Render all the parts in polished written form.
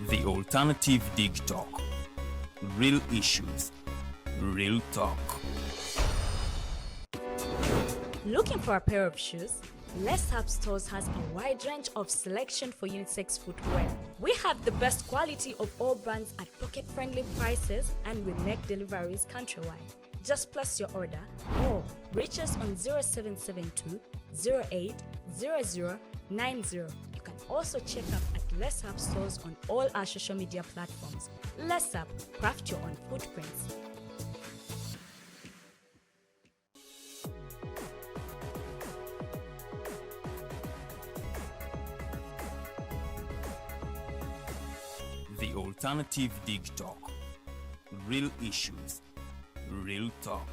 The Alternative Dig Talk. Real issues, real talk. Looking for a pair of shoes? Let's Have Stores has a wide range of selection for unisex footwear. We have the best quality of all brands at pocket-friendly prices and we make deliveries countrywide. Just place your order or reach us on 0772 08 0090. You can also check up at Let's Have Stores on all our social media platforms. Let's Have, craft your own footprints. The Alternative Dig Talk. Real issues, real talk.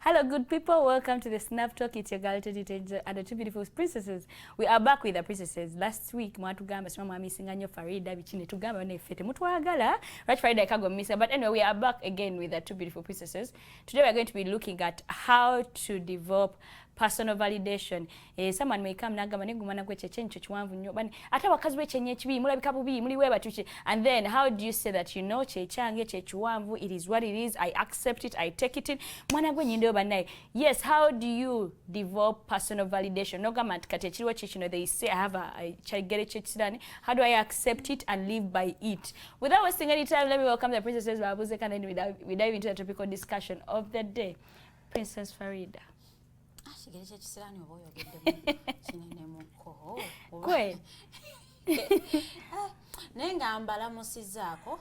Hello, good people. Welcome to the Snap Talk. It's your girl Teddy and the two beautiful princesses. We are back with the princesses. Last week, mwatugamba simama misinganyo Farida bichine tugamba ne fete mutwagala. Right, Farida ikago misa. But anyway, we are back again with the two beautiful princesses. Today we are going to be looking at how to develop personal validation. Someone may come nagamba negumana kwe chencho chiwanvu nnyo bani ate wakazi we chenye chibi mulabika bubi muli weba tuchi. And then how do you say that you know chechange chechiwanvu, it is what it is, I accept it, I take it in. Mwana gwe nyindo banai. Yes, how do you develop personal validation? No gama kate chiriwa chichi, they say I have a get it chechidani. How do I accept it and live by it? Without wasting any time, let me welcome the princesses. And we dive into the topical discussion of the day. Princess Farida. Kwe nenga mbala musizaako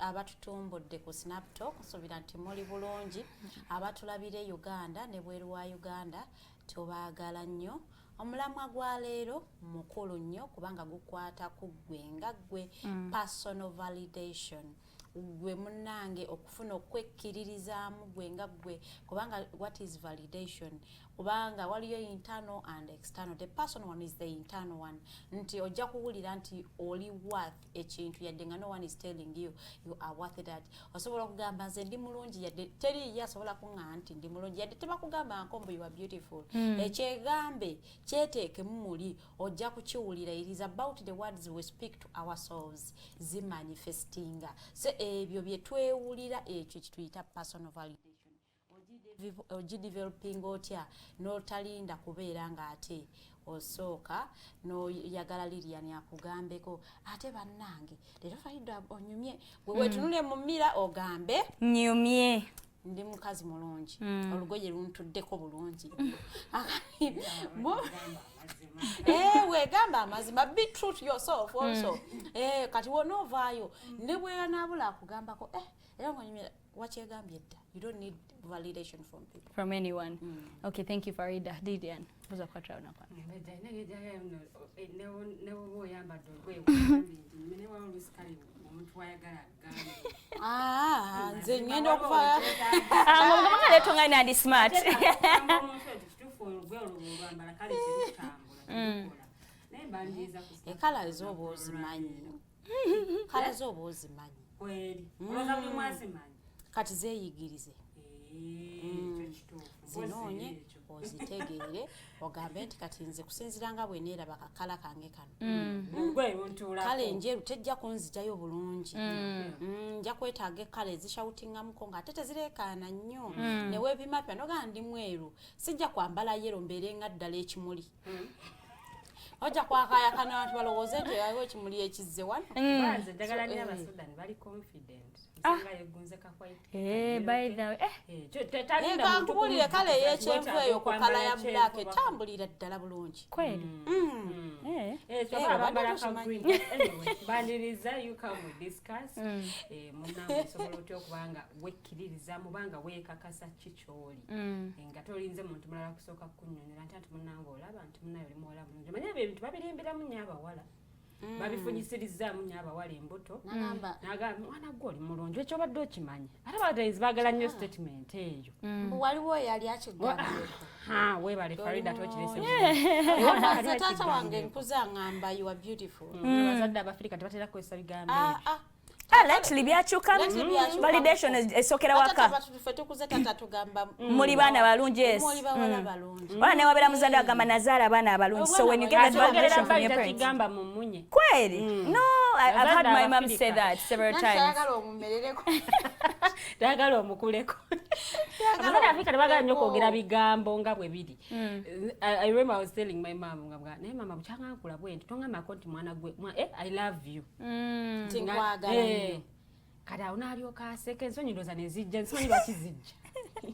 abatutumbudde ku Snap Talk nsobira nti muli bulungi abatulabire Uganda ne bweru wa Uganda tubaagala nnyo. Omulamwa gwa leero mukulu nnyo kubanga gukwata ku ggwe nga ggwe personal validation. Gwe munange okufuna okwekkiririzaamu gwe nga ggwe kubanga what is validation kubanga waliyo internal and external. The personal one is the internal one. Nti ojja kuwulira nti oli worth ekintu yadde nga no one is telling you you are worth that. Osobola okugamba nze ndi mulungi yadde teri yasobola kuŋŋa nti ndi mulungi yadde tebakugamba nkombo you are beautiful. Ekyegambe kyeteekemu muli ojja kukiwulira. It is about the words we speak to ourselves zimanifestinga. So ebyo bye twewulira ekyo kituyita personal validation. Developing otya n'otalinda kubeera nga ate osooka n'oyagala Lilian akugambeko ate bannange leero Farida onyumye wewe tunule mu mmira ogambe nyumye ndi mukazi mulungi olugoye luntuddeko bulungi we gamba amazima, be true to yourself also. Kati wonovaayo ne bwe anaabula akugambako era ngonyumye wakyegambye dda. You don't need validation from people. From anyone. Okay, thank you Farida. Lilian, buza kwa trauna kwa. Nze ngenda okuva ngomanga leto nga nandi smart. Ekala z'oba ozimanyi. Kala z'oba ozimanyi. Kweli. Oloza buli mwazimanyi. Kati zeeyigirize. Zinoonye ozitegeere ogambe nti kati nze kusinziira nga bwe neeraba kakala kange kano. Kale enjeru tejja kunzitayo bulungi. Nja kwetaaga ekkala ezishawutingamuko nga ate tezireekaana nnyo. Ne weepima pya nogaa ndi mweru. Sijja kwambala yero mbeere nga ddala ekimuli. Ojja kwakayakana abantu balowooze nti waliwo ekimuli ekizze wano. Banze njagala nnyo Abasudani bali confident. By the way, kankubulire kale ey'ekyenvu eyo ku kala ya black etambulira ddala bulungi. Kweli. Baniriza you come we discuss. Munange osobola otya okubanga wekkiririza mubanga weekakasa kikyoli. Nga tolinze muntu mulala kusooka kunnyonnyola nti munange olaba nti munnayo oli muwala bulungi. Manya ebintu babirimbiramu nnyo abawala. babifunyisirizaamu nnyo abawala embuto Nagamba mwana gwe oli mulungi ekyo obadde okimanyi ate abatenzi baagala nnyo statement eyo waliwo yali akigambeko weebale Farida tokirese taata wange nkuza ngamba you are beautiful bazadde abafirika tebatera kukozesa bigambo lately byakyuka validation esokera waka ffe tukuze tata tugamba muli baana balungi yes muli bawala balungi wala ne wabera muzadde agamba nazaala abaana abalungi so when you get that validation from your parents kigamba mumunye kweli no I've had my mom say that several times ayagala omumerereko ayagala omukuleko abazadde Afrika tebagala nnyo kwogera bigambo nga bwe biri I remember I was telling my mom ngabwa naye mama bukyanga nkula bwenti tongambako nti mwana gwe I love you tinkwagala kati awo n'alyoka aseka ensonyi ndooza ne zijja ensonyi lwakizijja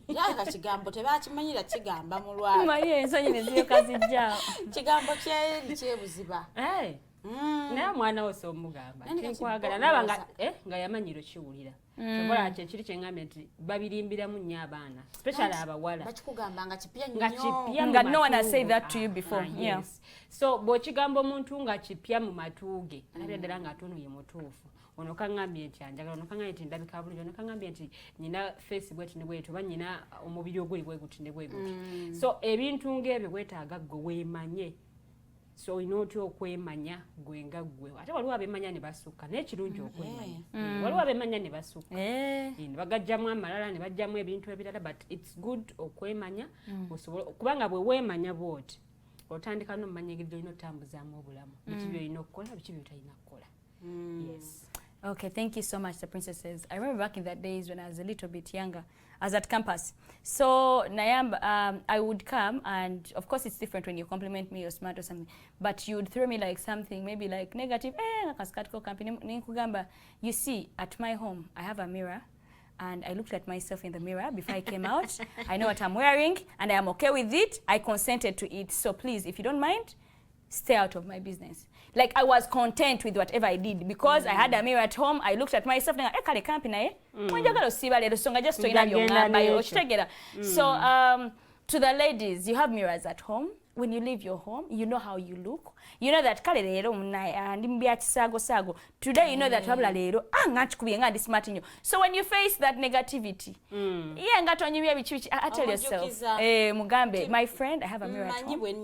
yaka kigambo tebakimanyira kigamba mu lwala maye ensonyi ne ziryoka zijja kigambo kyebuziba naye omwana wo somugamba tinkwagala naba nga yamanyiro kiwulira kyobola kyo ekiri kyeŋŋambye nti babirimbiramu nnyo abaana especially abawala bakikugamba nga kipya nnyo nga no one has said that to you before yes. So bw'okigamba omuntu nga kipya mu matu ge alabira ddala ng'atono ye mutuufu ono kaŋŋambye nti anjagala ono kaŋŋambye nti ndabika bulungi ono kaŋŋambye nti nyina face bweti ne bweti oba nyina omubiri oguli bwe guti ne bwe guti so ebintu ng'ebyo bwetaaga ggwe weemanye so olina otya okwemanya gwe nga ggwe ate waliwo abemanya ne basukka naye kirungi okwemanya waliwo abemanya ne basukka bagajjamu amalala ne bajjamu ebintu ebirala but it's good okwemanya kubanga bwe weemanya bwoti otandika n'omumanyigiriza olina otambuzaamu obulamu biki byolina okukola biki byotalina kukola yes. Okay, thank you so much, the princesses. I remember back in that days when I was a little bit younger, I was at campus. So, I would come, and of course it's different when you compliment me or smart or something, but you would throw me like something, maybe like negative, you see, at my home, I have a mirror, and I looked at myself in the mirror before I came out. I know what I'm wearing, and I am okay with it. I consented to it. So please, if you don't mind, stay out of my business. Like I was content with whatever I did because I had a mirror at home. I looked at myself and I kale kampi naye. Mwenjagala osiba lero songa just toina byongamba yo kitegera. So to the ladies, you have mirrors at home. When you leave your home, you know how you look. You know that kale lero ndi mbya kisago sago. Today you know that wabula lero ngati kubiye ngadi smart nyo. So when you face that negativity, yeah ngati onyibya bichi I tell yourself, mugambe, my friend, I have a mirror at home.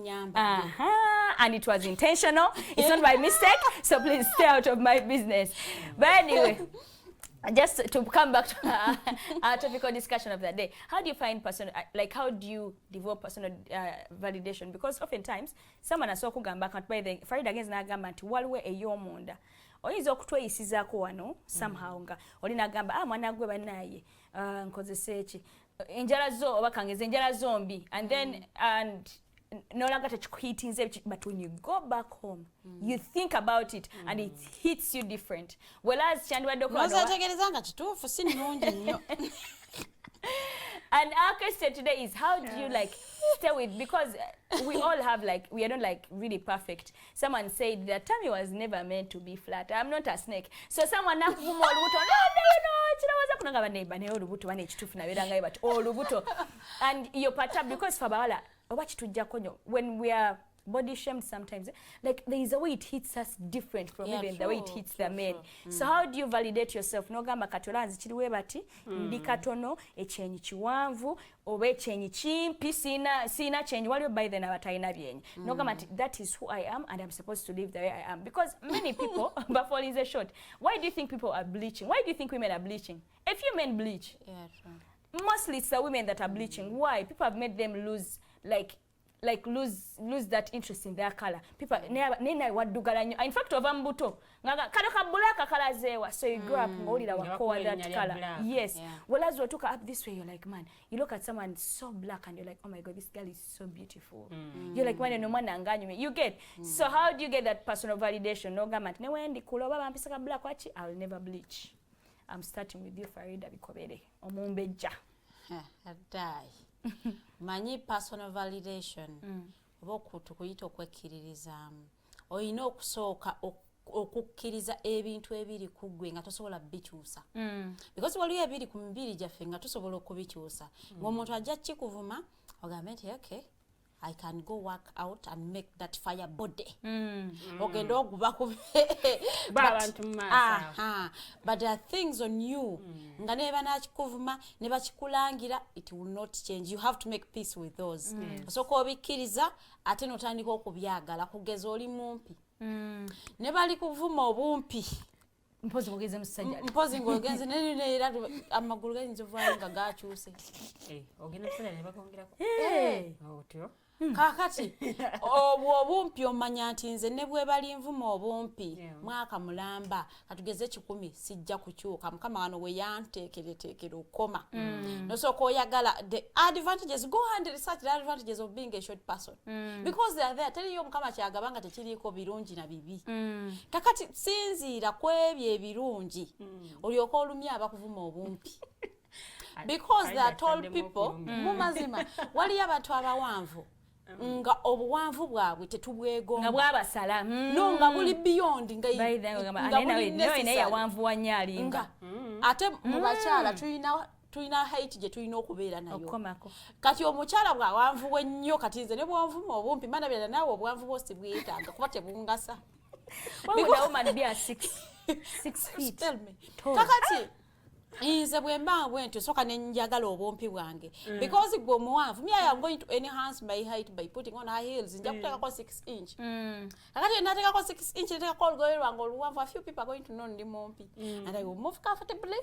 And it was intentional. It's not by mistake. So please stay out of my business. But anyway, just to come back to our topical discussion of the day, how do you find personal, like how do you develop personal validation? Because oftentimes, someone has spoken back at by the Friday against Nagamba to Walwe a yomunda. Oyinza okutweyisizako wano somehow nga olina gamba mwana gwe banaye nkozese eki enjala zo oba kangeze enjala zombi and then no longer but when you go back home you think about it and it hits you different whereas and our question today is how do you like stay with, because we all have like, we are not like really perfect. Someone said that tummy was never meant to be flat. I'm not a snake. So someone no and you're part of, because Fabala when we are body shamed sometimes, like there is a way it hits us different from even the way it hits the men. So how do you validate yourself? No gamba katolanzi chiliwe bati ndi katono echenyi chiwanvu obe chenyi chimpi sina change wali by then abatayina byenyi. No gamba that is who I am and I'm supposed to live the way I am, because many people but for is a short. Why do you think people are bleaching? Why do you think women are bleaching? A few men bleach. Yeah, true. Mostly it's the women that are bleaching. Why? People have made them lose lose that interest in their color. People nena wadugala nyo. In fact over mbuto ngaga kado ka black color zewa, so you grow up ngolira wakoa that color. Yes. Yeah. Well, as you took up this way, you're like, man, you look at someone so black and you're like, oh my god, this girl is so beautiful. You're like, man, no man anganyu. You get. So how do you get that personal validation? No gamat ne wendi kulo baba mpisa ka black wachi, I'll never bleach. I'm starting with you, Farida Bikobere. Omumbejja. Die. Manyi personal validation bokutu kuyita okwekkirizaamu oyina okusooka okukkiriza ebintu ebiri kuggwe nga tosobola bikyusa because waliyo ebiri ku mibiri gyaffe nga tosobola okubikyusa ng'omuntu ajja kikuvuma ogambe nti okay I can go work out and make that fire body. Ogenda oguba ku but there are things on you nga neba nakikuvuma ne bakikulangira, it will not change. You have to make peace with those. So ko bikiriza ate notandika okubyagala kugeza oli mumpi ne bali kuvuma obumpi mpozi mugeze musajja mpozi ngogenze ne era amagulu gayinza nga gakyuse ogenda kusala ne bakongerako otyo kakati obumpi omanya nti nze ne bwe bali nvuma obumpi mwaka mulamba katugeze 10 sijja kukyuka mukama wano we yanteekereteekera okoma nosooka oyagala the advantages, go and research the advantages of being a short person because they are there. Teriyo mukama kyagabanga tekiriiko birungi na bibi kakati sinziira ku ebyo ebirungi olyoka olumya abakuvuma obumpi because they are told people mu mazima waliyo abantu abawanvu nga obuwanvu bwabwe tetubwegonga nga bwabasala no nga buli beyond nga naye yawanvu wanyalinga ate mu bakyala tulina height gye tulina okubeera nayo kati omukyala bwawanvu wennyo kati nze ne bwanvu mu obumpi mana bya naawe obwanvu bwosi bwetaaga kuba tebungasa kakati nze bwe mba bwentyo soka ne njagala obumpi bwange because gwe omuwanvu me I am going to enhance my height by putting on high heels nja kuteekako 6 inch kakati nateekako 6 inch nateekako olugoye lwange oluwanvu, a few people are going to know ndi mumpi and I will move comfortably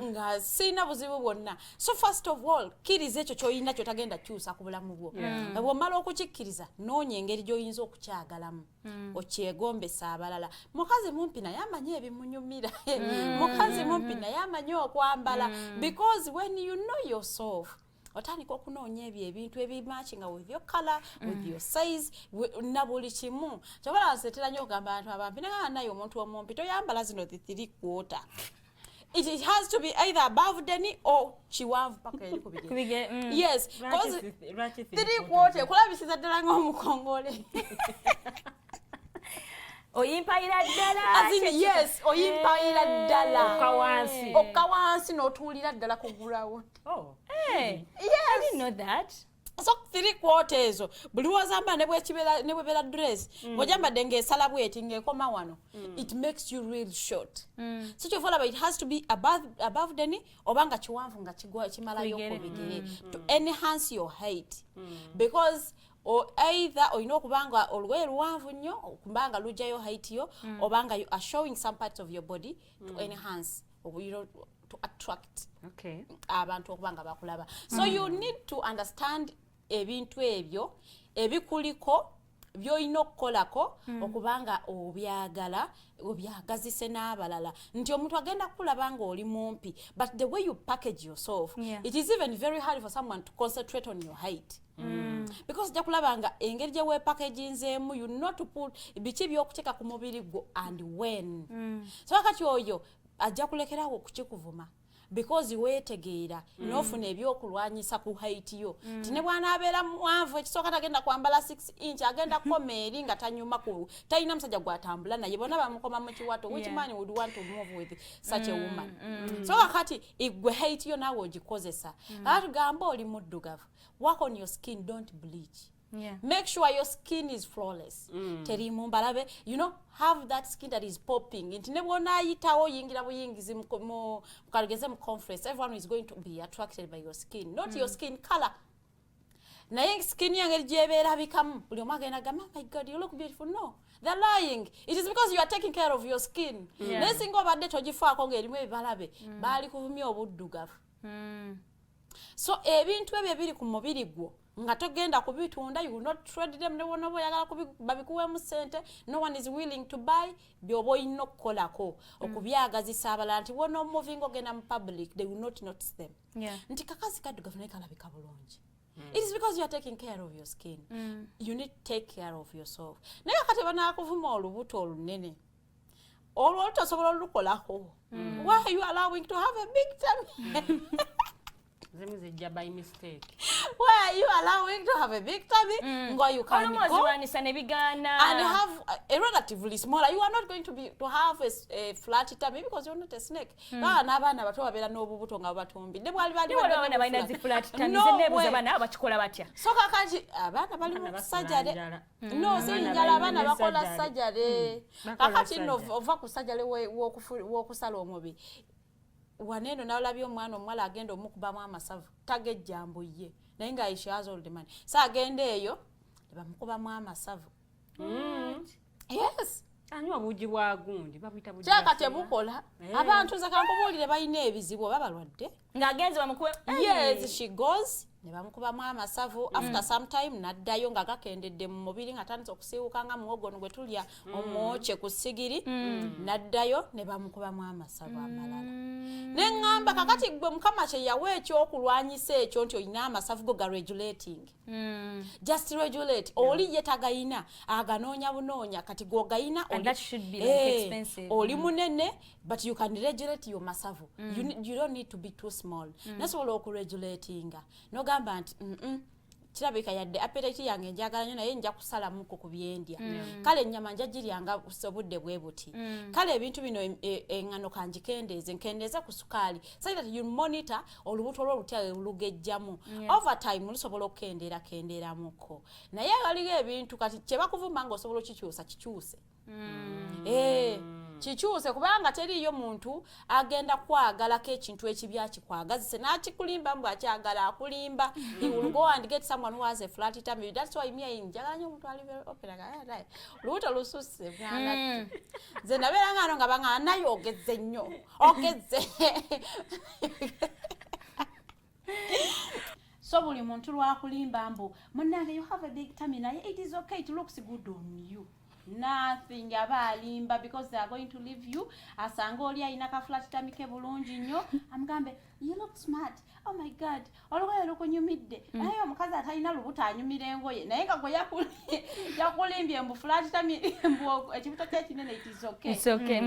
nga sina buzibu bwonna. So first of all kiriza ekyo ky'olina ky'otagenda kyusa ku bulamu bwo bw'omala okukikkiriza noonya engeri gy'oyinza okukyagalamu okyegombesa abalala. Mukazi mumpi naye amanyi ebimunyumira mukazi mumpi naye amanyi okwambala because when you know yourself otandika okunoonya ebyo ebintu ebimatchinga with your color with your size na buli kimu kyobala nsetera nnyo okugamba abantu abampi naye naye omuntu omumpi toyambala zino the 3/4. It has to be either above the knee or chiwanvu paka eri kubige. Yes, because 3/4 kulabisiza ddala ng'omukongole. Oyimpayira ddala. As in, yes, oyimpayira ddala. Okawansi n'otuulira ddala ku ground. Oh. Hey. Yes. I didn't know that. So 3/4 ezo buli wazamba ne bwebera dress ng'ojambadde ng'esala bweti ng'ekoma wano it makes you real short. So kyovola it has to be above the knee obanga kiwanvu nga kimalayo ku bigere to enhance your height because or either oyina okubanga olugoye luwanvu nnyo okubanga lujjayo height yo obanga you are showing some parts of your body to enhance or you know, to attract abantu okubanga bakulaba. So you need to understand ebintu ebyo ebikuliko by'olina okukolako okubanga obyagala obyagazise n'abalala nti omuntu agenda kulaba nga oli mumpi but the way you package yourself it is even very hard for someone to concentrate on your height. Because jja kulaba nga engeri gye weepackagingzeemu you know to put biki by'okuteeka ku mubiri gwo and when. So wakati oyo ajja kulekerawo okukikuvuma because weetegeera n'ofuna ebyokulwanyisa ku height yo nti ne bw'anaabeera muwanvu ekisooka tagenda kwambala 6 inch agenda kukoma eri nga tanyuma ku talina musajja gw'atambula naye bonna bamukoma mu kiwato which man would want to move with such a woman. So kakati igwe height yo naawe ogikozesa ate tugamba oli muddugavu work on your skin, don't bleach. Make sure your skin is flawless. Teri mumbalabe, you know, have that skin that is popping. Inti ne bwona yitawo yingira buyingizi mu kalugeze mu conference, everyone is going to be attracted by your skin, not your skin color. Naye skin yange gyebera bikamu buli omu agenda gamba my God you look beautiful. No, they're lying. It is because you are taking care of your skin. Naye singa obadde togifaako ng'erimu ebibalabe baali kuvumya obuddugavu. So ebintu ebyo ebiri ku mubiri gwo nga togenda kubitunda, you will not trade them, ne bona boyagala babikuwemu sente, no one is willing to buy, byobo olina okukolako okubyagazisa abalala nti wona moving ogenda mu public they will not notice them. Nti kakazi kaddugavu naye kalabika bulungi. It is because you are taking care of your skin. You need to take care of yourself. Naye kati banaakuvuma olubuto olunene olwo tosobola olukolako. Why are you allowing to have a big tummy? Zemu zijja by mistake. Why are you allowing to have a big tummy? You can go and have a relatively smaller. You are not going to have a flat tummy because you're not a snake. No way. So kakati abana bali mu sajjale. No, sinjala abana bakola sajjale. Kakati no ova ku sajjale w'okusala omubiri. Waneno nawulabye omwana omuwala agenda omukubamu amasavu tagejjambo ye naye nga she has all the money so agenda eyo bamukubamu amasavu. Yes. Anywa buji bwa gundi babita buji. Kyaka tebukola abantu nze kankubuulire balina ebizibu oba balwadde ng'agenze bamukube. Yes, she goes ne bamukubamu amasavu after some time naddayo nga gakendedde mu mubiri nga tandise okusiiwuka nga muwogo gwe tulya omwoke ku sigiri naddayo ne bamukubamu amasavu amalala. Neŋŋamba kakati gwe Mukama kye yawa ekyokulwanyisa ekyo nti olina amasavu go ga regulating. Just regulate. Oli ye tagayina aganoonya bunoonya kati g'ogayina And that should be like expensive. Oli munene but you can regulate your masavu. You don't need to be too small. Nasobola okuregulatinga. Nogamba nti kirabika yadde appetite yange njagala nnyo naye nja kusala muko ku byendya. Kale ennyama njagiryanga obudde bwe buti. Kale ebintu bino engano kanjikendeeze ku sukaali so that you monitor olubuto lwo lutya lugejjamu. Over time lusobola okukendeera muko. Naye waliwo ebintu kati kye bakuvumba ng'osobola okikyusa kikyuse. Kikyuse kubanga teriyo muntu agenda kwagalako ekintu ekibya kikwagazise n'akikulimba mbu akyagala akulimba. He will go and get someone who has a flat tummy. That's why me njagala nnyo omuntu ali very open like lubuto lususse bwana. Nze nabeera ng'ano nga banga naye ogezze nnyo ogezze. So buli muntu lwakulimba mbu munnange you have a big tummy naye it is okay, it looks good on you. Nothing abalimba because they are going to leave you asanga oli ayina ka flat tummy ke bulungi nnyo amugambe you look smart. Oh my god olugoye lukunyumidde naye omukazi atalina lubuto anyumira engoye naye nga gwe yakulimbye mbu flat tummy mbu ekibuto kye kinene it is okay. It's okay.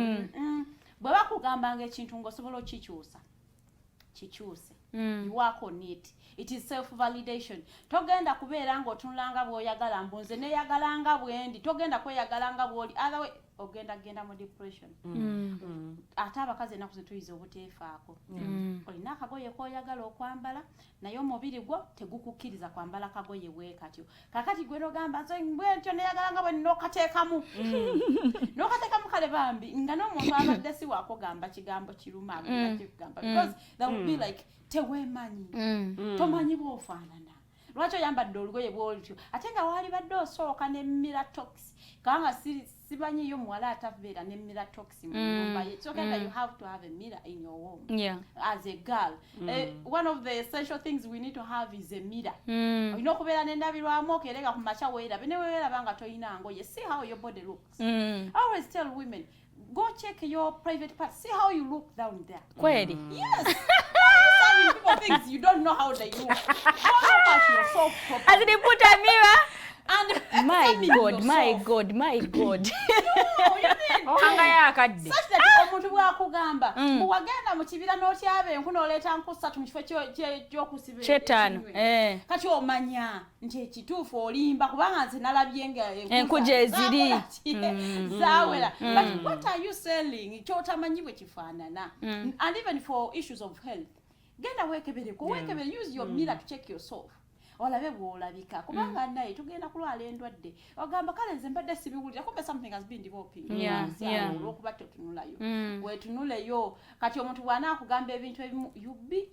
Bwe bakugambanga ekintu ng'osobola okikyusa kikyuse. You work on it. It is self-validation. Togenda kubeera ng'otunulanga bw'oyagala mbu nze neeyagalanga bwendi. Togenda kweyagalanga bw'oli. Otherwise ogenda mu depression. Ate abakazi ennaku ze tuyiza obuteefaako. Olina akagoye k'oyagala okwambala naye omubiri gwo tegukukkiriza kwambala kagoye bwe katyo. Kakati gwe nogamba nze bwentyo neeyagalanga bwe n'okateekamu. N'okateekamu kale bambi nga n'omuntu abadde si waakugamba kigambo kiruma agenda kikugamba. Because that would be like teweemanyi. Tomanyi bw'ofaanana. Lwaki oyambadde olugoye bw'olutyo ate nga waali badde osooka ne miratox kubanga sibanyiyo muwala atabeera ne miratox mu nnyumba ye. It's okay that you have to have a mirror in your home. As a girl one of the essential things we need to have is a mirror. Olina okubeera n'endabirwamu okeerenga ku makya weerabe ne weeraba nga toyina ngoye. See how your body looks. I always tell women go check your private part. See how you look down there. Kweli? Yes. People things you don't know how they look. Go look at yourself properly. As they put a mirror. And my God. No, you mean Anga yakadde. such that omuntu bwakugamba wagenda mu kibira n'otyaba enku n'oleeta nku ssatu mu kifo ky'okusiba Kyetaano. kati omanya nti ekituufu olimba kubanga nze nalabye nga Enku gye ziri. Zawera. But what are you selling? Ky'otamanyi bwe kifaanana. And even for issues of health. Genda weekebere, use your mirror to check yourself. Olabe bw'olabika kubanga naye tugenda kulwala endwadde ogamba kale nze mbadde sibiwulira kumbe something has been developing. Olw'okuba totunulayo weetunuleyo kati omuntu bw'anaakugamba ebintu ebimu you be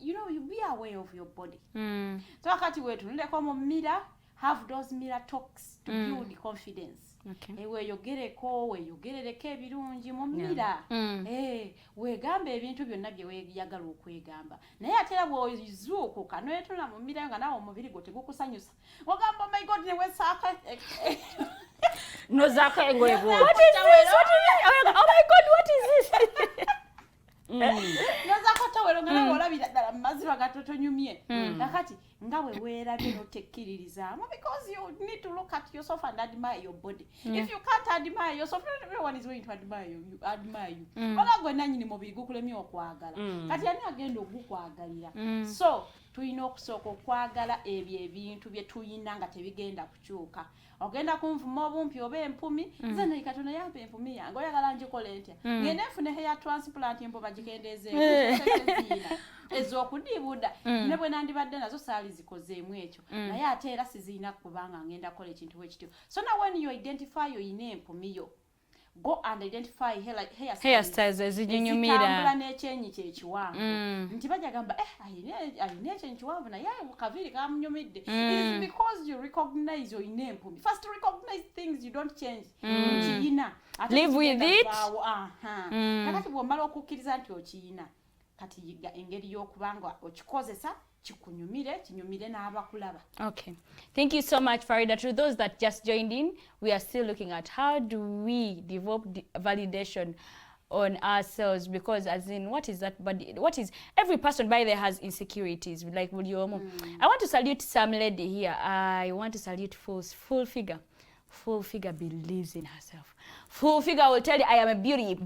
aware of your body. So kati weetunuleko mu mirror, have those mirror talks to build confidence. Weeyogerereko ebirungi mu mirror. Weegamba ebintu byonna bye weeyagala okwegamba naye ate era bw'ozuukuka n'oyetula mu mirror nga naawe omubiri gwo tegukusanyusa ogamba oh my god ne weesaaka Nozaako engoye bw'oti. What is this? Oh my God, what is this? Nozaako tawero nga nawe olabira ddala mu maziro agatotonyumye. Kakati nga bwe weerabye n'otekkiririzaamu because you need to look at yourself and admire your body. If you can't admire yourself, not everyone is going to admire you. Ola gwe nannyini mubiri gukulemye okwagala. Kati ani agenda ogukwagalira? So tuyina okusooka okwagala ebyo ebintu bye tuyina nga tebigenda kukyuka. Ogenda kunvuma obumpi oba empumi nze naye Katonda yampa empumi yange oyagala ngikole ntya ngenda nfune hair transplant empo bagikendeezeeko ez'okudibuda ne bwe nandibadde nazo saali zikozeemu ekyo naye ate era sizirina kubanga ngenda kukola ekintu bwe kityo. So now when you identify oyina empumi yo, go and identify hairstyles ezinyunyumira zitambula n'ekyenyi kyekiwanvu nti bajja gamba ayina ekyenyi kiwanvu naye kaviri kamunyumidde. It is because you recognize oyina empumi. First recognize things you don't change kiyina live with it. Kakati bw'omala okukkiriza nti okiyina kati yiga engeri y'okubanga okikozesa kinyumire n'abakulaba. Okay, thank you so much, Farida. To those that just joined in, we are still looking at how do we develop validation on ourselves, because as in what is that, but what is every person by there has insecurities like Muliomo. I want to salute some lady here. I want to salute full figure. Full figure believes in herself. Full figure will tell you, I am a beauty. So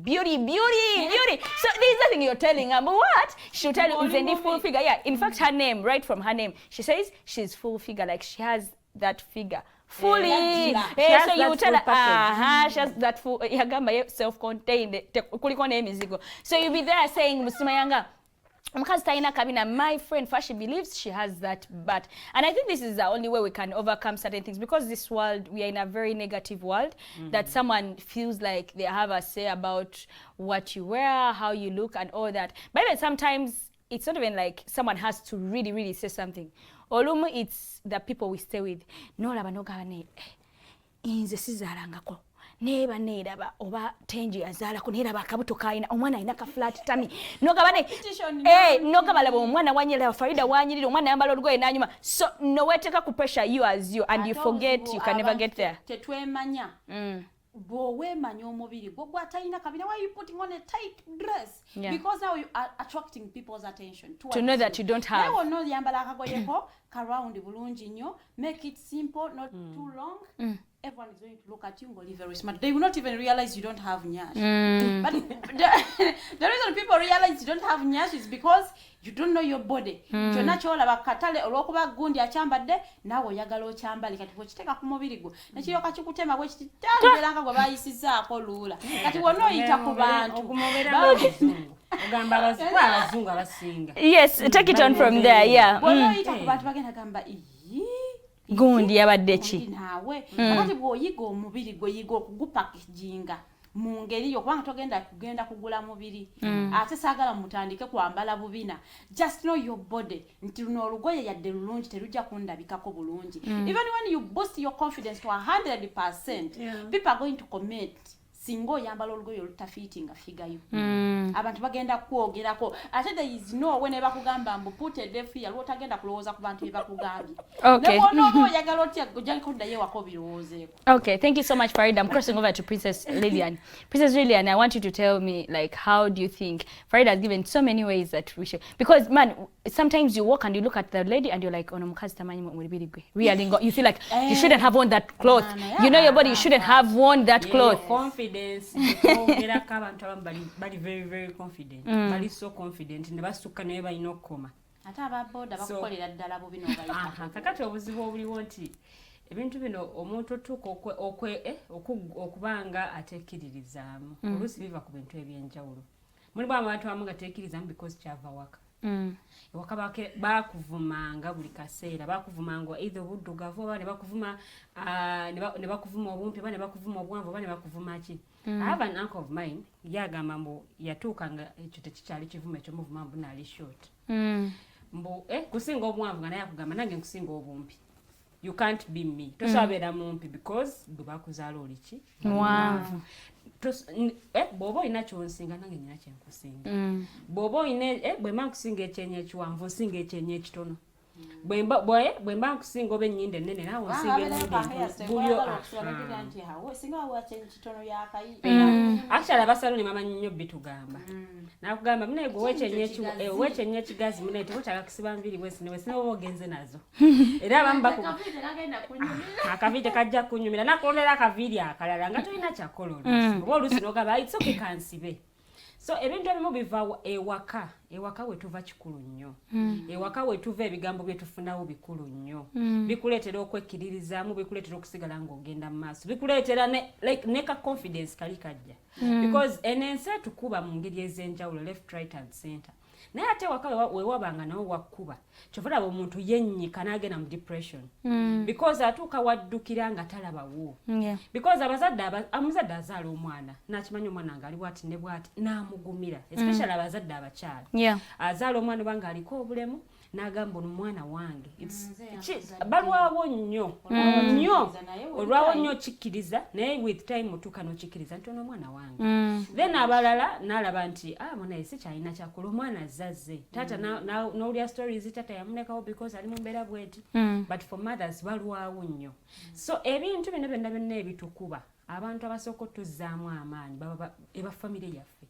there's nothing you're telling her, but what? She'll tell you, Uzendi full figure. Yeah, in fact, her name, right from her name, she says she's full figure, like she has that figure. Fully. So you tell her, she has that full, self-contained. So you'll be there saying, Musimayanga, my friend Fashi believes she has that, but and I think this is the only way we can overcome certain things, because this world, we are in a very negative world, that someone feels like they have a say about what you wear, how you look and all that. But even sometimes it's not even like someone has to really say something. Olumu, it's the people we stay with. No laba no gane inze sizalangako neba nedaba oba tenji azala kunera bakabuto kaina omwana ina ka flat tummy no gabane no gabalabo omwana wanyela Farida wanyirira omwana yambala olugoye nanyuma, so no weteka ku pressure you as you and you forget you can never get there. Tetwemanya bw'owemanya omubiri gwo gwatayina kabina, why you putting on a tight dress? Because now you are attracting people's attention to know that you don't have. Nawe no yambala akagoyeko ka round bulungi nnyo, make it simple, not too long. Everyone is going to look at you and go live very smart. They will not even realize you don't have nyash. But the reason people realize you don't have nyash is because you don't know your body. Kyonna kyolaba katale olw'okuba gundi akyambadde naawe oyagala okyambale, kati bw'okiteeka ku mubiri gwo nekiryoka kikutema bwe kititambulanga gwe bayisizaako luula. Kati wonna oyita ku bantu. Ogamba abazungu abasinga. Yes, take it on from there, yeah. Wonna oyita ku bantu bagenda gamba gundi yabadde ki naawe kakati bw'oyiga omubiri gwe yiga okugupakijinga mu ngeri yo, kubanga togenda kugula mubiri ate saagala mutandike kwambala bubina. Just know your body nti luno olugoye yadde lulungi terujja kundabikako bulungi. Even when you boost your confidence to 100%, people are going to comment singo yambala olugoye olutafiitinga figayo. Abantu bagenda kwogerako ate there is no when bakugamba mbu put a deaf ear lwotagenda kulowooza ku bantu bakugambye. Okay. Oyagala otya kujja kuddayo wako birowoozeeko. Okay, thank you so much, Farida. I'm crossing over to Princess Lilian. Princess Lilian, I want you to tell me, like, how do you think Farida has given so many ways that we should, because man, sometimes you walk and you look at the lady and you're like, oh no, really, you feel like you shouldn't have worn that cloth. You know your body, you shouldn't have worn that cloth. Confidence. Bali very confident. Bali so confident. Nebasuka naye balina okukoma. Ate ababoda bakukolera ddala bubi n'obaleka. Kakati obuzibu obuliwo nti ebintu bino omuntu otuuka okubanga ateekiririzaamu. Oluusi biva ku bintu ebyenjawulo. Mulimu abantu abamu nga teekirizaamu because kyava waka. Ewaka bakuvumanga buli kaseera, bakuvumanga either obuddugavu oba ne bakuvuma obumpi oba ne bakuvuma obwanvu oba ne bakuvuma ki. I have an uncle of mine, yagamba mbu yatuukanga ekyo tekikyali kivumo ekyo muvuma mbu naali short. Mbu kusinga obwanvu nga naye akugamba nange nkusinga obumpi. You can't be me. Tosabeera mumpi because bwe bakuzaala oli ki? Mwanvu. Bw'oba olina kyonsinga nange nina kyenkusinga. Bw'oba olina bwe mba nkusinga ekyenyi ekiwanvu nsinga ekyenyi ekitono. Bwe mba nkusinga oba ennyinda ennene naawe nsinga ennyinda actually abasaloni bamanyi nnyo bitugamba. Nakugamba munaye gwe wekyenyi ekigazi munaye tebukyala kusiba nviri wesine oba ogenze nazo. Era abamu akaviiri tekajja kunyumira nakulondera akaviiri akalala nga tolina kyakola oluusi. Oba oluusi n'ogamba it's okay kansibe. So ebintu ebimu biva ewaka wetuva kikulu nnyo. Ewaka wetuva ebigambo byetufunawo bikulu nnyo. Bikuleetera okwekkiririzaamu, bikuleetera okusigala ng'ogenda mu maaso, bikuleetera ne ka confidence kali kajja. Because enensi etukuba mu ngeri ez'enjawulo, left, right and center. Naye ate waka wewabanga nawo wakkuba kyova olaba omuntu yennyika n'agenda mu depression because atuuka waddukira nga talabawo because omuzadde azaala omwana n'akimanya omwana nga ali bwati ne bwati n'amugumira especially abazadde abakyala azaala omwana oba ng'aliko obulemu n'agamba omwana wange balwawo nnyo olwawo nnyo kikkiriza naye with time otuuka n'okikkiriza nti ono omwana wange then abalala n'alaba nti munaye si kyalina kyakola omwana azazze taata n'owulira stories taata yamunekawo because ali mu mbeera bweti but for mothers balwawo nnyo so ebintu bino byonna ebitukuba abantu abasooka otuzzaamu amaanyi eba famire yaffe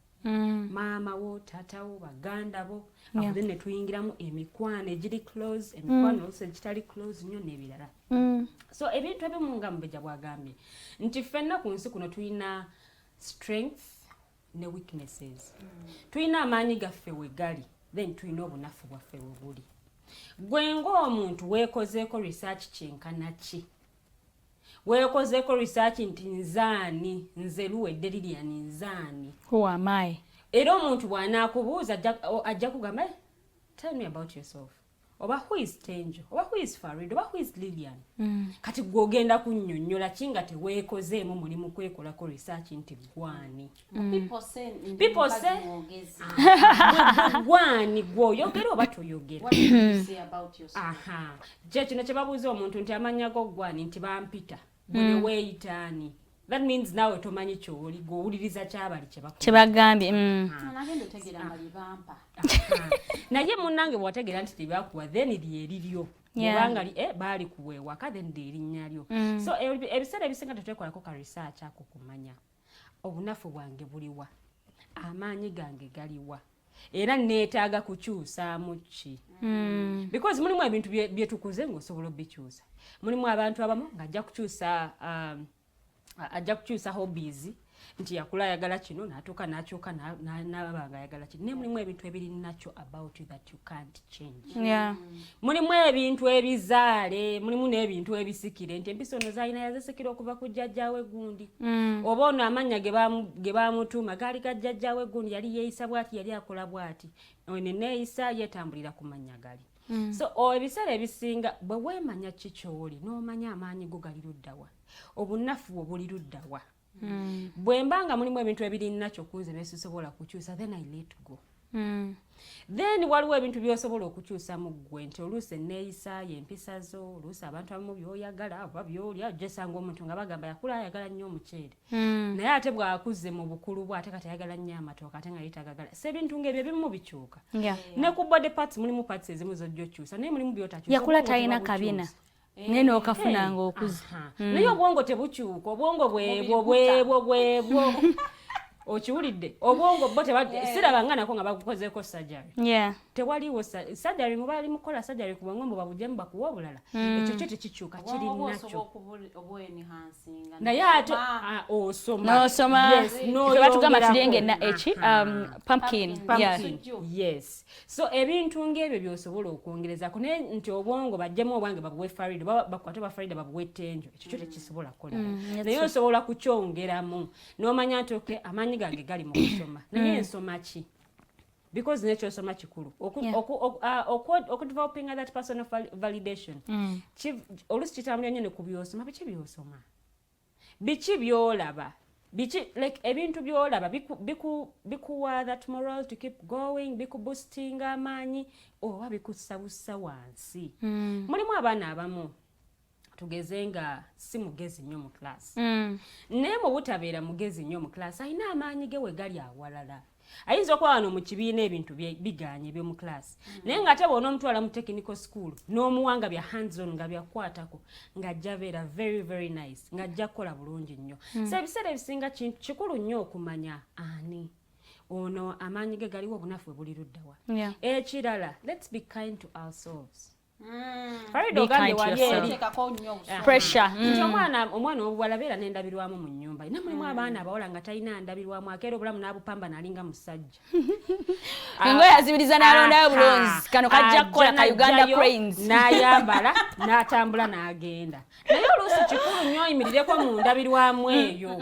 maama wo taata wo baganda bo aho ne tuyingiramu emikwano egiri close emikwano oluusi egitali close nnyo n'ebirala so ebintu ebimu nga Mumbejja bw'agambye nti ffenna ku nsi kuno tulina strength ne weaknesses tulina amaanyi gaffe we gali then tulina obunafu bwaffe we buli gwe ng'omuntu weekozeeko research kyenkana ki weekozeeko research nti nzaani nze Luwedde Lilian nzaani who am I era omuntu bw'anaakubuuza ajja kugamba tell me about yourself oba who is Teangel oba who is Farid oba who is Lilian kati gw'ogenda kunnyonnyola ki nga teweekozeemu mulimu kwekolako research nti gwani people say gwani gw'oyogera oba toyogera kino kye babuuza omuntu nti amanya go gwani nti bampita bwe weeyitaani that means nawe tomanyi kyoli gw'owuliriza kyabali kye bagambye naye munnange bw'ategeera nti tebakuwa then lyeriryo obanga baali kuweewaka then lyerinnya lyo so ebiseera ebisinga tetwekolako ka research ako kumanya obunafu bwange buliwa amaanyi gange galiwa era neetaaga kukyusaamu ki because mulimu ebintu byetukuze ng'osobola obikyusa mulimu abantu abamu ng'ajja kukyusa hobbies nti yakula ayagala kino n'atuuka n'akyuka n'abanga ayagala kino naye mulimu ebintu ebiri nakyo about you that you can't change mulimu ebintu ebizaale mulimu n'ebintu ebisikire nti empisa ono zaalina yazisikira okuva ku jjajjaawe gundi oba ono amannya ge baamutuuma gaali ga jjajjaawe gundi yali yeeyisa bw'ati yali akola bw'ati ono neeyisa yeetambulira ku mannya gali so ebiseera ebisinga bwe weemanya ki ky'oli n'omanya amaanyi go gali luddawa obunafu bwo buli luddawa bwe mbanga mulimu ebintu ebiri nakyo kunze byesobola kukyusa then I let go then waliwo ebintu byosobola okukyusa mu ggwe nti oluusi enneeyisa y'empisa zo oluusi abantu abamu byoyagala oba byolya ojjesanga omuntu nga bagamba yakula ayagala nnyo omuceere naye ate bw'akuze mu bukulu bwe ate kati ayagala nnyo amatooka ate nga yeetagagala so ebintu ng'ebyo ebimu bikyuka ne ku body parts mulimu parts ezimu zojja okyusa naye mulimu byotakyusa yakula talina kabina naye n'okafunanga okuza naye obwongo tebukyuka obwongo bwebwo okiwulidde obwongo bo sirabanga nako nga bakukozeeko surgery tewaliwo surgery mubaali mukola surgery ku bwongo babujjemu bakuwa obulala ekyo kyo tekikyuka kiri nakyo naye ate osoma batugamba tulyenga pumpkin yes so ebintu ng'ebyo by'osobola okwongerezako naye nti obwongo bajjemu obwange babuwe Farid bakwate ba Farid babuwe Teangel ekyo kyo tekisobola kukola naye osobola kukyongeramu n'omanya nti amaanyi gange gali mu kusoma naye nsoma ki because nekyo osoma kikulu okudeveloping that personal validation oluusi kitambulira nnyo ne ku byosoma biki byosoma biki byolaba biki like ebintu byolaba bikuwa that moral to keep going bikuboostinga amaanyi oba bikusabusa wansi mulimu abaana abamu tugeze nga si mugezi nnyo mu class naye mu butabeera mugezi nnyo mu class alina amaanyi ge we gali awalala ayinza okuba wano mu kibiina ebintu biganye by'omu class naye ng'ate bw'ona omutwala mu technical school n'omuwanga bya hands on nga byakwatako ng'ajja beera very very nice ng'ajja kukola bulungi nnyo so ebiseera ebisinga kikulu nnyo okumanya ani ono amaanyi ge galiwo obunafu bwe buli luddawa ekirala let's be kind to ourselves Farida ogambe wali eri pressure nti omwana obuwala beera n'endabirwamu mu nnyumba ina mulimu abaana abawala nga talina ndabirwamu akeera obulamu n'abupamba nalinga musajja engoye azibiriza n'alondayo bulonzi kano kajja kukola ka Uganda Cranes n'ayambala n'atambula n'agenda naye oluusi kikulu nnyo oyimirireko mu ndabirwamu eyo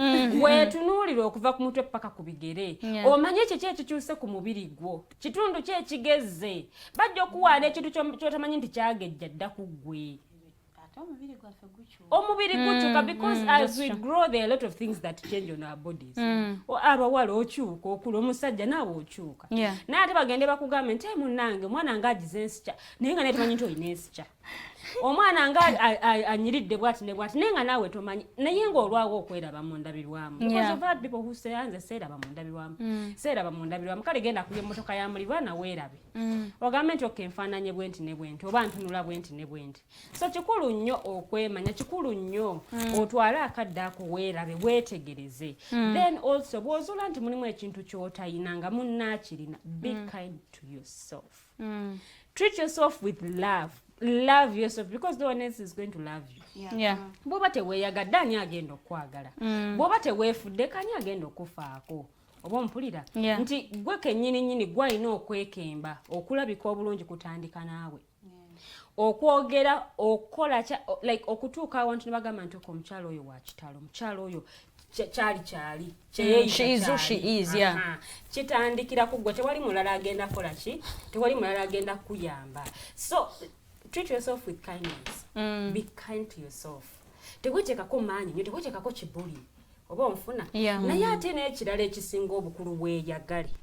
weetunuulira okuva ku mutwe paka ku bigere omanye kiki ekikyuse ku mubiri gwo kitundu ki ekigezze bajja okuwaana ekintu ky'otamanyi nti kyagejja dda ku ggwe omubiri gukyuka because as we grow there are a lot of things that change on our bodies abawala okyuka okula omusajja naawe okyuka naye ate bagende bakugambe nti munnange omwana nga agize ensikya naye nga naye tomanyi nti olina ensikya omwana nga anyiridde bwati ne bwati naye nga naawe tomanyi naye ng'olwawo okweraba mu ndabirwamu because of that people who say nze seeraba mu ndabirwamu seeraba mu ndabirwamu kale genda ku emmotoka ya mulirwana weerabe ogambe nti okenfaananye bwenti ne bwenti oba ntunula bwenti ne bwenti so kikulu nnyo okwemanya kikulu nnyo otwale akadde ako weerabe weetegereze then also bw'ozuula nti mulimu ekintu ky'otayina nga munnaakirina be kind to yourself treat yourself with love yourself because no one else is going to love you bw'oba teweeyagadde ani agenda okukwagala bw'oba teweefudde kani agenda okufaako oba ompulira nti gwe kennyini gwalina okwekemba okulabika obulungi kutandika naawe okwogera okukola like okutuuka awantu ne bagamba nti omukyalo oyo wa kitalo omukyalo oyo kyali kitandikira ku ggwe tewali mulala agenda kola ki tewali mulala agenda kuyamba so treat yourself with kindness be kind to yourself tegweteekako maanyi nyo tegweteekako kibuli oba onfuna naye ate n'ekirala ekisinga obukulu bweyagale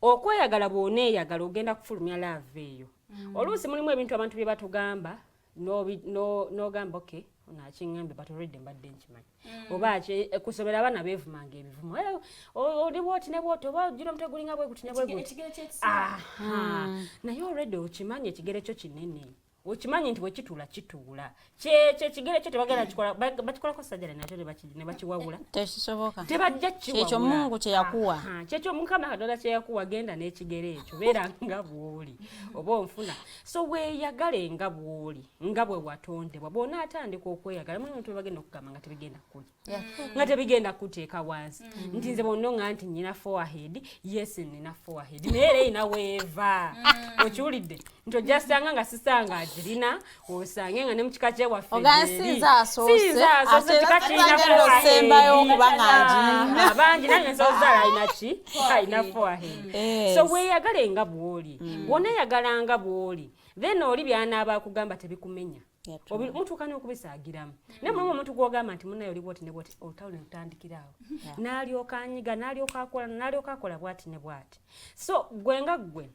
okweyagala bw'oneeyagala ogenda kufulumya laava eyo oluusi mulimu ebintu abantu bye batugamba n'ogamba okay nakiŋŋambe but already mbadde nkimanyi oba kusomera abaana beevumanga ebivumo oli bwoti ne bwoti oba ojjira omutwe gulinga bwe guti ne bwe guti naye already okimanyi ekigere kyo kinene okimanyi nti bwekituula kituula kyekigere kyo tebagenda kikola bakikolako sajjala nakyo ne bakiwabula tekisoboka tebajja kiwabula kyekyo mungu kyeyakuwa kyekyo mukama katonda kyeyakuwa genda n'ekigere ekyo beera nga bw'oli oba onfuna so weeyagale nga bw'oli nga bwe watondebwa bw'onaatandika okweyagala mulimu bintu bagenda okugamba nga tebigenda kuli nga tebigenda kuteeka wansi nti nze bonnonga nti nnyina forehead yes nina forehead naye era erina weeva okiwulidde nti ojjasanga nga sisanga agirina osange nga ne mukika kyewaffe osembayo okuba nga agirina abangi nange nsozaala alina ki alina forehead so weeyagale nga bw'oli bw'oneeyagala nga bw'oli then oli byanaaba akugamba tebikumenya mutuuka n'okubisaagiramu naye mulimu omuntu gw'ogamba nti munnaye oli bwoti ne bwoti olutalo ne lutandikiraawo n'alyoka anyiga n'alyoka akola bwati ne bwati so gwe nga ggwe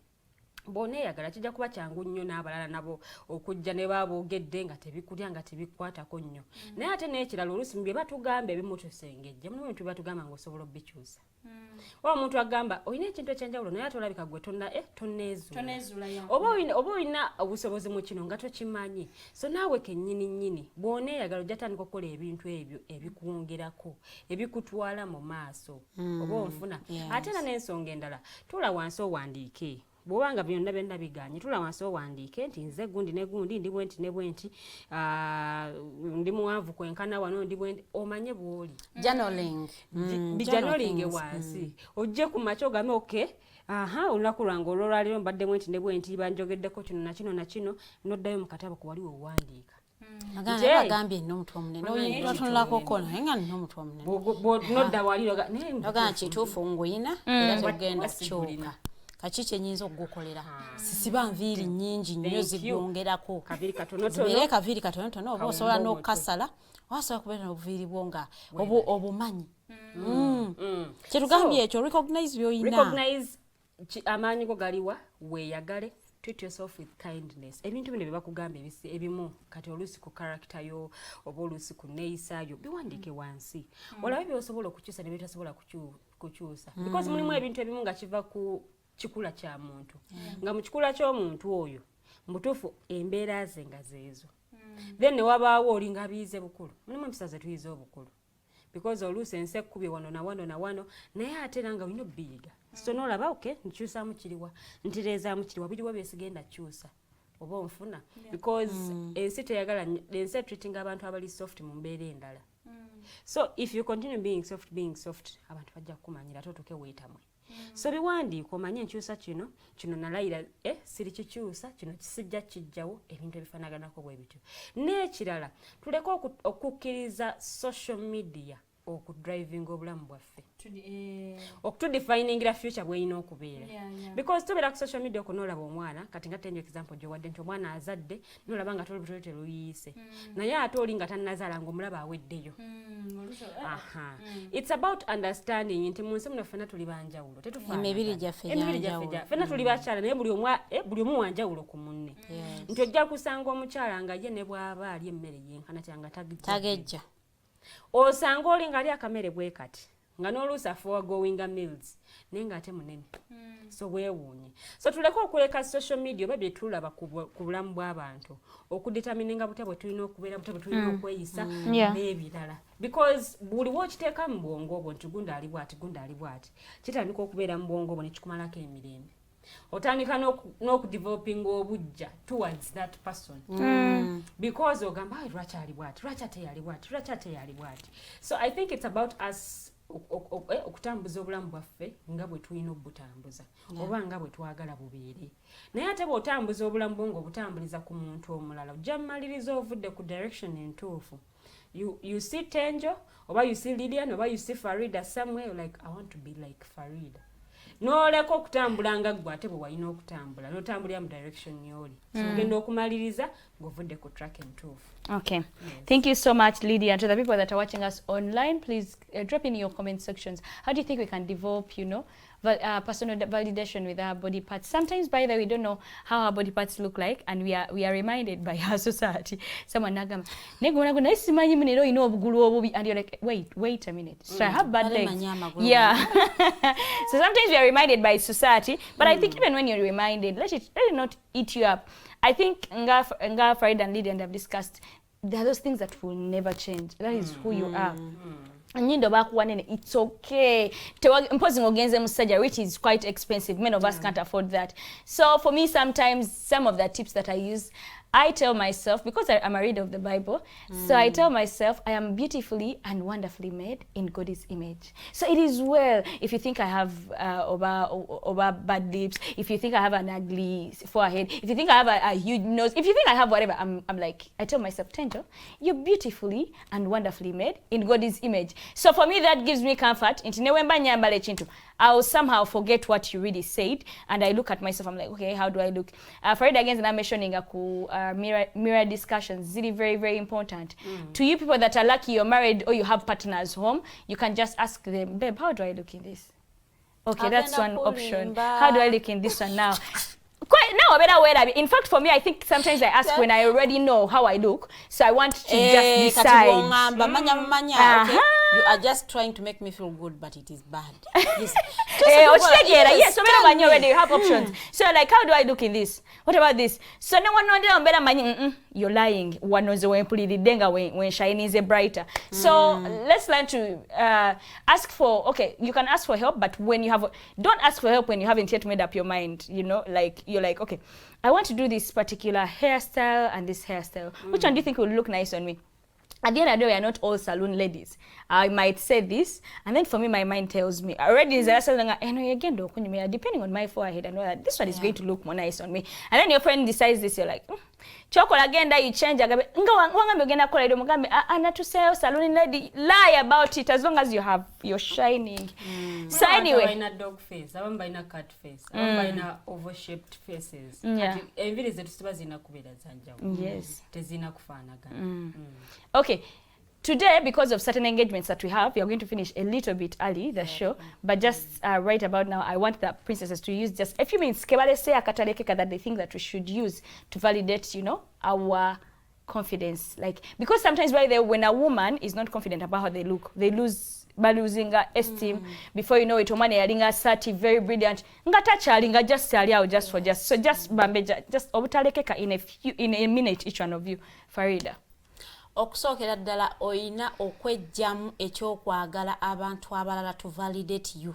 bw'oneeyagala kijja kuba kyangu nnyo n'abalala nabo okujja ne baboogedde nga tebikulya nga tebikwatako nnyo naye ate n'ekirala oluusi mu bye batugamba ebimu tusengejja mulimu ebintu bye batugamba ng'osobola obbikyusa oba omuntu agamba olina ekintu ekyenjawulo naye ate olabika gwe tonneezuula oba olina obusobozi mu kino nga tokimanyi so naawe kennyini bw'oneeyagala ojja tandika okukola ebintu ebyo ebikuwongerako ebikutwala mu maaso oba onfuna ate era n'ensonga endala tuula wansi owandiike bw'obanga byonna biganye tula wansi owandiike nti nze gundi ne gundi ndi bwenti ne bwenti ndi muwanvu kwenkana wano ndi bwenti omanye bw'oli journaling wansi ojje ku makya ogambe okay olunaku lwange olwolwaliro mbadde bwenti ne bwenti banjogeddeko kino na kino noddayo mu katabo kuwali wewandiika agambye nno omutwe omunene otunulako naye nga nina omutwe omunene nodda waliro ogamba kituufu nguyina era togenda kukyuka kaki kyenyinza okugukolera sisiba nviiri nnyingi nnyo zigongerako zibeere kaviiri katonotono oba osobola n'okukasala wasobola kubeera n'obuviiri bwo nga obumanyi kyetugambye ekyo recognize by'oyina amaanyi go galiwa weeyagale treat yourself with kindness ebintu bino bye bakugamba ebimu kati oluusi ku character yo oba oluusi ku neeyisa yo biwandiike wansi olabe byosobola okukyusa ne byetasobola kukyusa because mulimu ebintu ebimu nga kiva ku kikula kya muntu nga mu kikula ky'omuntu oyo mutuufu embeera ze nga zeezo then ne wabaawo olinga biyize bukulu mulimu empisa ze tuyize obukulu because oluusi ensi ekkubye wano na wano naye ate era nga olina obbiyiga so n'olaba okay nkyusaamu kiriwa ntireezaamu kiriwa biriwa byesigenda kyusa oba onfuna because ensi teyagala ensi treating abantu abali soft mu mbeera endala. So if you continue being soft abantu bajja kukumanyira totuke weetamwe. So biwandiika omanye enkyusa kino nalayira siri kikyusa kino kisijja kijjawo ebintu ebifaanaganako bwe bityo. N'ekirala tuleke okukkiriza social media okudrivinga obulamu bwaffe. Okutudefiningira future bweyina okubeera. Because tubeera ku social media okunoolaba omwana kati nga tenyo example gyowadde nti omwana azadde nolaba nga tolubutole teruyiise naye ate oli nga tannazaala ng'omulaba aweddeyo. It's about understanding nti mu nsi muno ffenna tuli banjawulo emibiri gyaffe gyanjawulo ffenna tuli bakyala naye buli omu wanjawulo ku munne nti ojja kusanga omukyala nga ye ne bw'aba ali emmere yenkana kyanga tagejja osanga oli nga ali akamere bwe kati nga n'oluusi afuwa going meals naye ng'ate munene so weewuunye. So tuleke okuleka social media oba bye tulaba ku bulamu bw'abantu okudetamininga butya bwe tulina okubeera butya bwe tulina okweyisa n'ebirala because buli w'okiteeka mu bwongo obwo nti gundi ali bw'ati kitandika okubeera mu bwongo obwo ne kikumalako emirembe. Otandika n'okudevelopinga obujja towards that person because ogamba lwaki ali bw'ati lwaki ate yali bw'ati. So I think it's about us okutambuza obulamu bwaffe nga bwe tulina obutambuza oba nga bwe twagala bubeere. Naye ate bw'otambuza obulamu bwo ng'obutambuliza ku muntu omulala ojja mmaliriza ovudde ku direction entuufu. You see Teangel oba you see Lilian oba you see Farida somewhere like I want to be like Farida. N'oleka okutambula nga ggwe ate bwe walina okutambula n'otambulira mu direction y'oli. So ogenda okumaliriza ng'ovudde ku track entuufu. Okay. Yes. Thank you so much, Lydia. And to the people that are watching us online, please drop in your comment sections. How do you think we can develop, personal validation with our body parts? Sometimes, by the way, we don't know how our body parts look like, and we are reminded by our society. Someone nagama, and you're like, wait a minute. So I have bad legs. Yeah. So sometimes we are reminded by society, but I think even when you're reminded, let it not eat you up. I think Nga Farid and Lydia have discussed there are those things that will never change. That is who you are. Nyindo bakuwanene, it's okay. Imposing ogenze musajja, which is quite expensive. Many of us can't afford that. So for me, sometimes some of the tips that I use, I tell myself, because I'm a reader of the Bible, so I tell myself I am beautifully and wonderfully made in God's image. So it is well if you think I have over bad lips, if you think I have an ugly forehead, if you think I have a huge nose, if you think I have whatever, I'm like, I tell myself, Teangel, you're beautifully and wonderfully made in God's image. So for me, that gives me comfort. I'll somehow forget what you really said, and I look at myself, I'm like, okay, how do I look? For it again, I'm mentioning mirror discussions, really very, very important. To you people that are lucky you're married or you have partners home, you can just ask them, babe, how do I look in this? Okay, that's one option. How do I look in this one now? Quite now a better way. In fact, for me, I think sometimes I ask when I already know how I look, so I want to just decide. Okay. You are just trying to make me feel good, but it is bad. Yes. Yes, so when you're ready, you have options. So like, how do I look in this? What about this? So no one knows better. You're lying. One knows when when shine is brighter. So let's learn to ask for. Okay, you can ask for help, but when you have, don't ask for help when you haven't yet made up your mind. Like you're like, okay, I want to do this particular hairstyle and this hairstyle. Which one do you think will look nice on me? At the end of the day, we are not all saloon ladies. I might say this, and then for me, my mind tells me already. Depending on my forehead, I know that this one is going to look more nice on me. And then your friend decides this, you're like, chocolate again. That you change. Saloon lady, lie about it as long as you're shining. So anyway, I'm buying a dog face. I'm buying a cat face. I'm buying a oval-shaped faces. Yeah. Yes. Okay. Today, because of certain engagements that we have, we are going to finish a little bit early, the show. But just right about now, I want the princesses to use just a few minutes that they think that we should use to validate, our confidence. Like, because sometimes when a woman is not confident about how they look, they lose by losing esteem. Before you know it, woman yalinga sati very brilliant. Ngata chalinga just just for just. So just Bambeja, just obutalekeka in a minute each one of you. Farida. Okusookera ddala oyina okwejjamu ekyokwagala abantu abalala to validate you.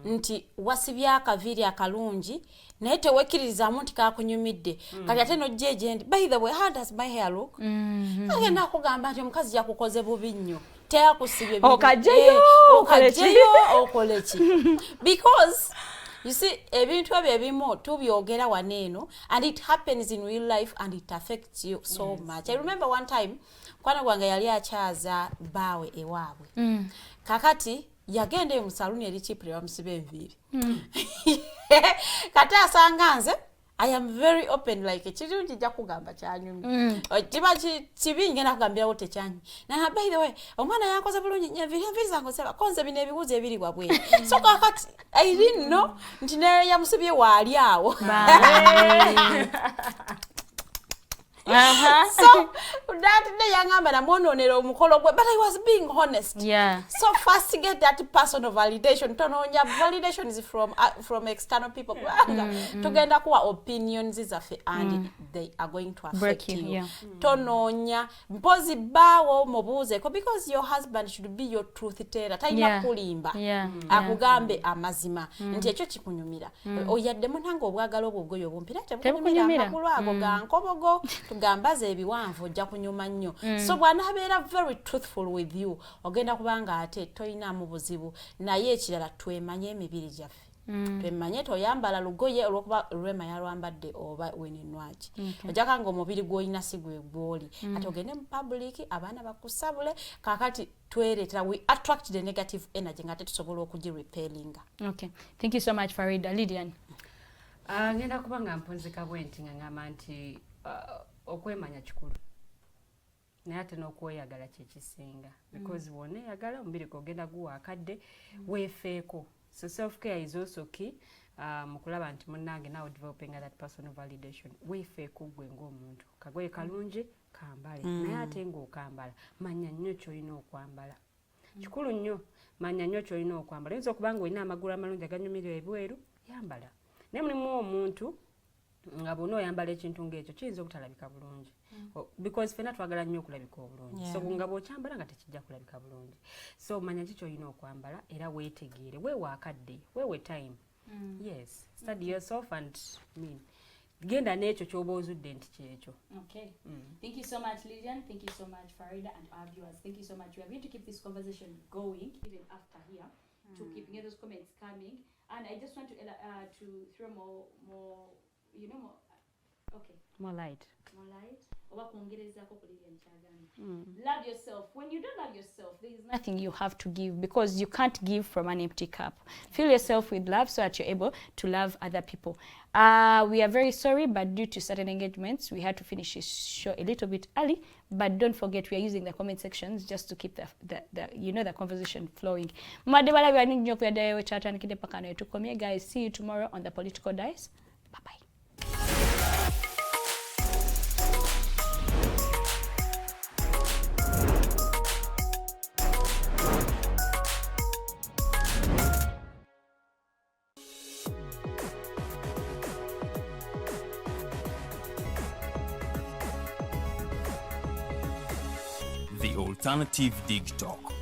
nti wasibya akaviri akalungi naye tewekkiririzaamu nti kakunyumidde kati ate nojja egyendi by the way how does my hair look agenda akugamba nti omukazi yakukoze bubi nnyo teyakusibye okajjeyo okole ki because you see ebintu ebyo ebimu tubyogera waneeno and it happens in real life and it affects you so much. I remember one time kwana gwange yali akyaza baawe ewaabwe kakati yagenda mu saluni eri chipre bamusibe enviiri kati asanga nze I am very open like ekirungi jja kugamba kyanyumi kiba kibi ngenda kugambirawo tekyanyi na by the way omwana yankoze bulungi enviiri zange oseba konze bino ebibuuzo ebiri wabwe so kakati I didn't know nti ne yamusibye waali awo so that day yangamba namwononera omukolo gwe but I was being honest so first to get that personal validation tononya validation is from external people tugenda kuwa opinions zaffe and they are going to affect you tononya mpozi bawo mubuuzeko because your husband should be your truth teller talina kulimba akugambe amazima nti ekyo kikunyumira oyaddemu nange obwagala obwogoyo obumpira tebukunyumira amakulu ago gankobogo gambaze ebiwanvu ojja kunyuma nnyo so bw'anabeera very truthful with you ogenda kubanga ate toyina mu buzibu naye ekirala twemanye emibiri gyaffe twemanye toyambala lugoye olwokuba lwema yalwambadde oba weninwaki ojjaka nga omubiri gw'olina si gwe gw'oli ate ogende mu public abaana bakusabule kakati twereetera we attract the negative energy nga ate tusobola okugirepellinga. Okay, thank you so much Farida. Lilian, ngenda kubanga mpunzika bwenti nga ngamba nti okwemanya kikulu naye ate n'okweyagala kyekisinga because bw'oneeyagala omubiri gwogenda guwaakadde weefeeko so self care is also key mu kulaba nti munnange nawe developing that personal validation weefeeko gwe ng'omuntu kagoye kalungi kambale naye ate ng'okambala manya nnyo ky'olina okwambala kikulu nnyo manya nnyo ky'olina okwambala oyinza okubanga olina amagulu amalungi aganyumirwa ebweru yambala naye mulimu omuntu nga bw'ona oyambala ekintu ng'ekyo kiyinza obutalabika bulungi because fena twagala nnyo okulabika obulungi so nga bw'okyambala nga tekijja kulabika bulungi so manya ki ky'olina okwambala era weetegeere weewaakadde weewe time yes study yourself and genda n'ekyo ky'oba ozudde nti kyekyo. Okay. Thank you so much Lilian, thank you so much Farida and our viewers, thank you so much. We are going to keep this conversation going even after here to keep those comments coming and I just want to throw more more light love yourself. When you don't love yourself, there is nothing you have to give because you can't give from an empty cup. Fill yourself with love so that you're able to love other people. We are very sorry, but due to certain engagements we had to finish this show a little bit early, but don't forget we are using the comment sections just to keep the conversation flowing. Guys, see you tomorrow on the Political Dice. Bye bye. The Alternative Dig Talk.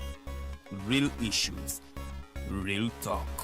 Real issues, real talk.